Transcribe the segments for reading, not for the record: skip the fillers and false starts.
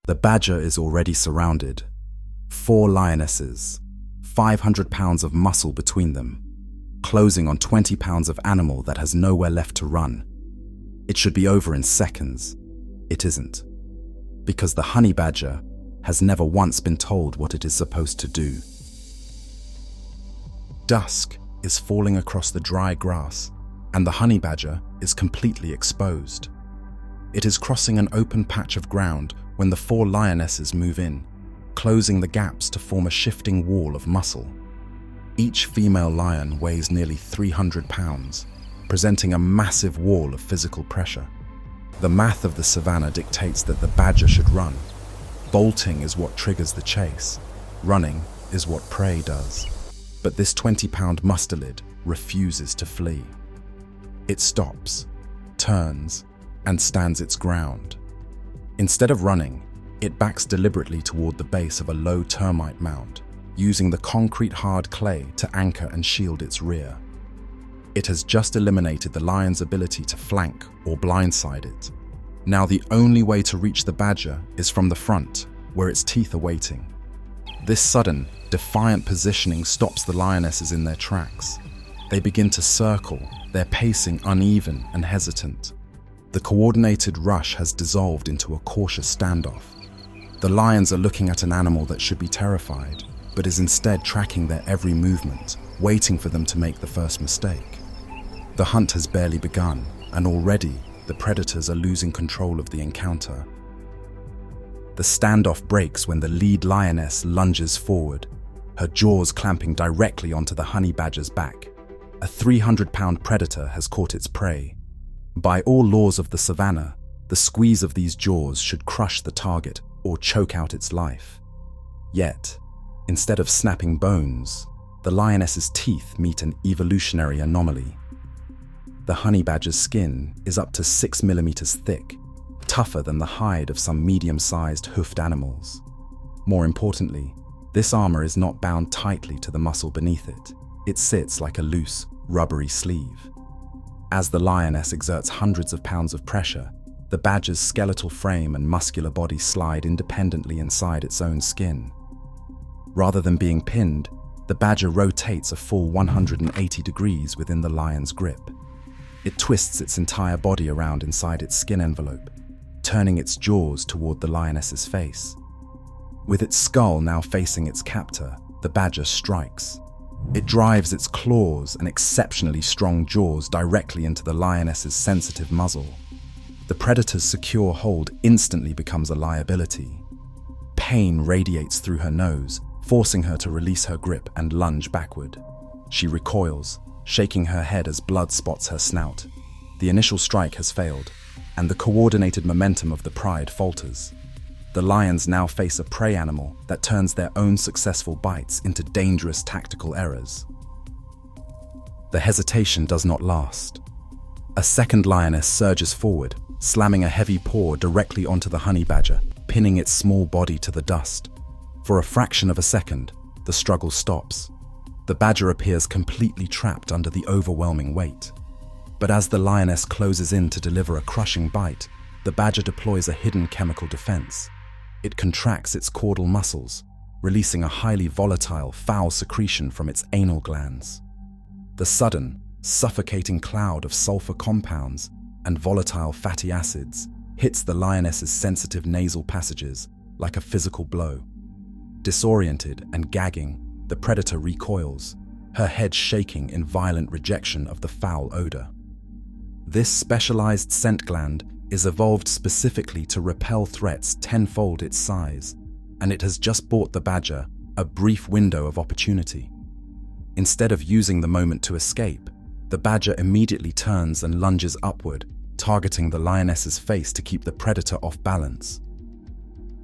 The badger is already surrounded. 4 lionesses, 500 pounds of muscle between them, closing on 20 pounds of animal that has nowhere left to run. It should be over in seconds. It isn't. Because the honey badger has never once been told what it is supposed to do. Dusk is falling across the dry grass, and the honey badger is completely exposed. It is crossing an open patch of ground when the 4 lionesses move in, closing the gaps to form a shifting wall of muscle. Each female lion weighs nearly 300 pounds, presenting a massive wall of physical pressure. The math of the savanna dictates that the badger should run. Bolting is what triggers the chase. Running is what prey does. But this 20-pound mustelid refuses to flee. It stops, turns, and stands its ground. Instead of running, it backs deliberately toward the base of a low termite mound, using the concrete-hard clay to anchor and shield its rear. It has just eliminated the lion's ability to flank or blindside it. Now the only way to reach the badger is from the front, where its teeth are waiting. This sudden, defiant positioning stops the lionesses in their tracks. They begin to circle, their pacing uneven and hesitant. The coordinated rush has dissolved into a cautious standoff. The lions are looking at an animal that should be terrified, but is instead tracking their every movement, waiting for them to make the first mistake. The hunt has barely begun, and already the predators are losing control of the encounter. The standoff breaks when the lead lioness lunges forward, her jaws clamping directly onto the honey badger's back. A 300-pound predator has caught its prey. By all laws of the savanna, the squeeze of these jaws should crush the target or choke out its life. Yet, instead of snapping bones, the lioness's teeth meet an evolutionary anomaly. The honey badger's skin is up to 6 millimeters thick, tougher than the hide of some medium-sized hoofed animals. More importantly, this armor is not bound tightly to the muscle beneath it. It sits like a loose, rubbery sleeve. As the lioness exerts hundreds of pounds of pressure, the badger's skeletal frame and muscular body slide independently inside its own skin. Rather than being pinned, the badger rotates a full 180 degrees within the lion's grip. It twists its entire body around inside its skin envelope, turning its jaws toward the lioness's face. With its skull now facing its captor, the badger strikes. It drives its claws and exceptionally strong jaws directly into the lioness's sensitive muzzle. The predator's secure hold instantly becomes a liability. Pain radiates through her nose, forcing her to release her grip and lunge backward. She recoils, shaking her head as blood spots her snout. The initial strike has failed, and the coordinated momentum of the pride falters. The lions now face a prey animal that turns their own successful bites into dangerous tactical errors. The hesitation does not last. A second lioness surges forward, slamming a heavy paw directly onto the honey badger, pinning its small body to the dust. For a fraction of a second, the struggle stops. The badger appears completely trapped under the overwhelming weight. But as the lioness closes in to deliver a crushing bite, the badger deploys a hidden chemical defense. It contracts its caudal muscles, releasing a highly volatile, foul secretion from its anal glands. The sudden, suffocating cloud of sulfur compounds and volatile fatty acids hits the lioness's sensitive nasal passages like a physical blow. Disoriented and gagging, the predator recoils, her head shaking in violent rejection of the foul odor. This specialized scent gland is evolved specifically to repel threats tenfold its size, and it has just bought the badger a brief window of opportunity. Instead of using the moment to escape, the badger immediately turns and lunges upward, targeting the lioness's face to keep the predator off balance.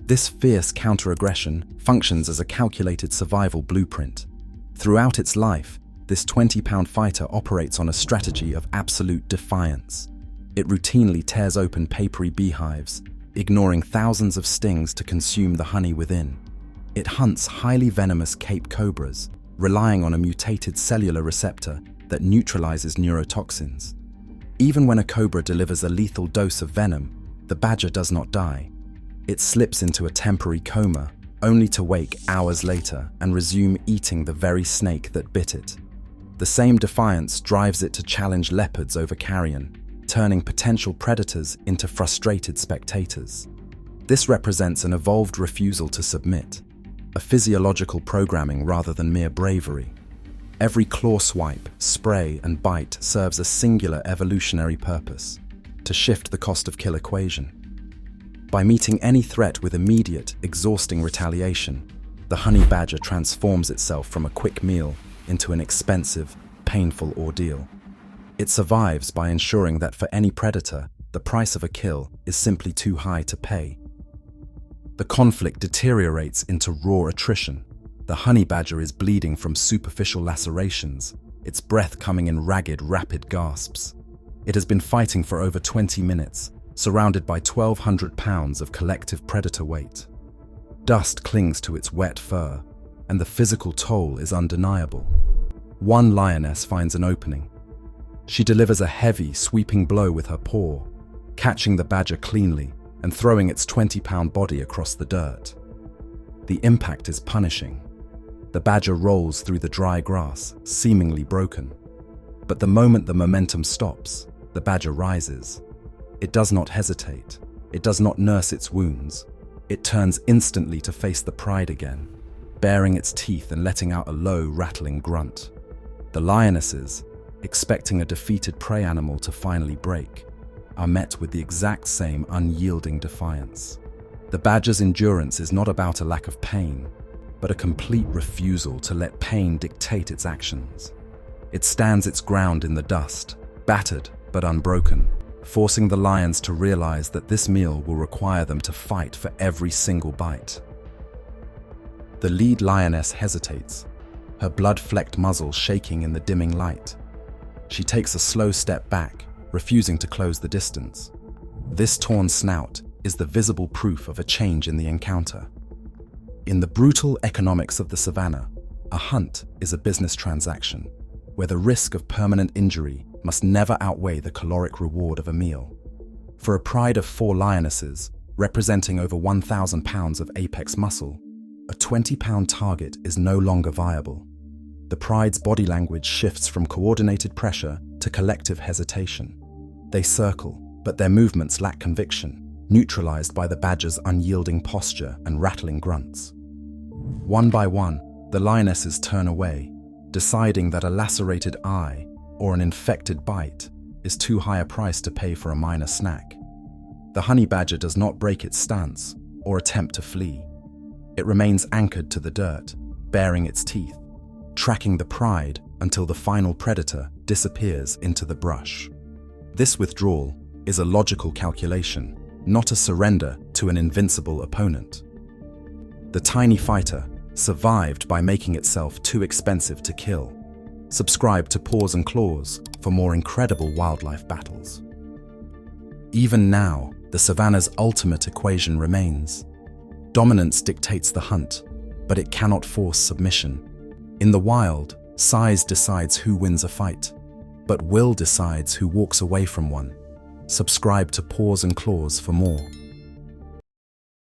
This fierce counter-aggression functions as a calculated survival blueprint. Throughout its life, this 20-pound fighter operates on a strategy of absolute defiance. It routinely tears open papery beehives, ignoring thousands of stings to consume the honey within. It hunts highly venomous Cape Cobras, relying on a mutated cellular receptor that neutralizes neurotoxins. Even when a cobra delivers a lethal dose of venom, the badger does not die. It slips into a temporary coma, only to wake hours later and resume eating the very snake that bit it. The same defiance drives it to challenge leopards over carrion, turning potential predators into frustrated spectators. This represents an evolved refusal to submit, a physiological programming rather than mere bravery. Every claw swipe, spray, and bite serves a singular evolutionary purpose: to shift the cost of kill equation. By meeting any threat with immediate, exhausting retaliation, the honey badger transforms itself from a quick meal into an expensive, painful ordeal. It survives by ensuring that for any predator, the price of a kill is simply too high to pay. The conflict deteriorates into raw attrition. The honey badger is bleeding from superficial lacerations, its breath coming in ragged, rapid gasps. It has been fighting for over 20 minutes, surrounded by 1,200 pounds of collective predator weight. Dust clings to its wet fur, and the physical toll is undeniable. One lioness finds an opening. She delivers a heavy, sweeping blow with her paw, catching the badger cleanly and throwing its 20-pound body across the dirt. The impact is punishing. The badger rolls through the dry grass, seemingly broken. But the moment the momentum stops, the badger rises. It does not hesitate. It does not nurse its wounds. It turns instantly to face the pride again, baring its teeth and letting out a low, rattling grunt. The lionesses, expecting a defeated prey animal to finally break, are met with the exact same unyielding defiance. The badger's endurance is not about a lack of pain, but a complete refusal to let pain dictate its actions. It stands its ground in the dust, battered but unbroken, forcing the lions to realize that this meal will require them to fight for every single bite. The lead lioness hesitates, her blood-flecked muzzle shaking in the dimming light. She takes a slow step back, refusing to close the distance. This torn snout is the visible proof of a change in the encounter. In the brutal economics of the savanna, a hunt is a business transaction, where the risk of permanent injury must never outweigh the caloric reward of a meal. For a pride of 4 lionesses, representing over 1,000 pounds of apex muscle, a 20-pound target is no longer viable. The pride's body language shifts from coordinated pressure to collective hesitation. They circle, but their movements lack conviction, neutralized by the badger's unyielding posture and rattling grunts. One by one, the lionesses turn away, deciding that a lacerated eye or an infected bite is too high a price to pay for a minor snack. The honey badger does not break its stance or attempt to flee. It remains anchored to the dirt, baring its teeth, tracking the pride until the final predator disappears into the brush. This withdrawal is a logical calculation, not a surrender to an invincible opponent. The tiny fighter survived by making itself too expensive to kill. Subscribe to Paws and Claws for more incredible wildlife battles. Even now, the savanna's ultimate equation remains. Dominance dictates the hunt, but it cannot force submission. In the wild, size decides who wins a fight, but will decides who walks away from one. Subscribe to Paws and Claws for more.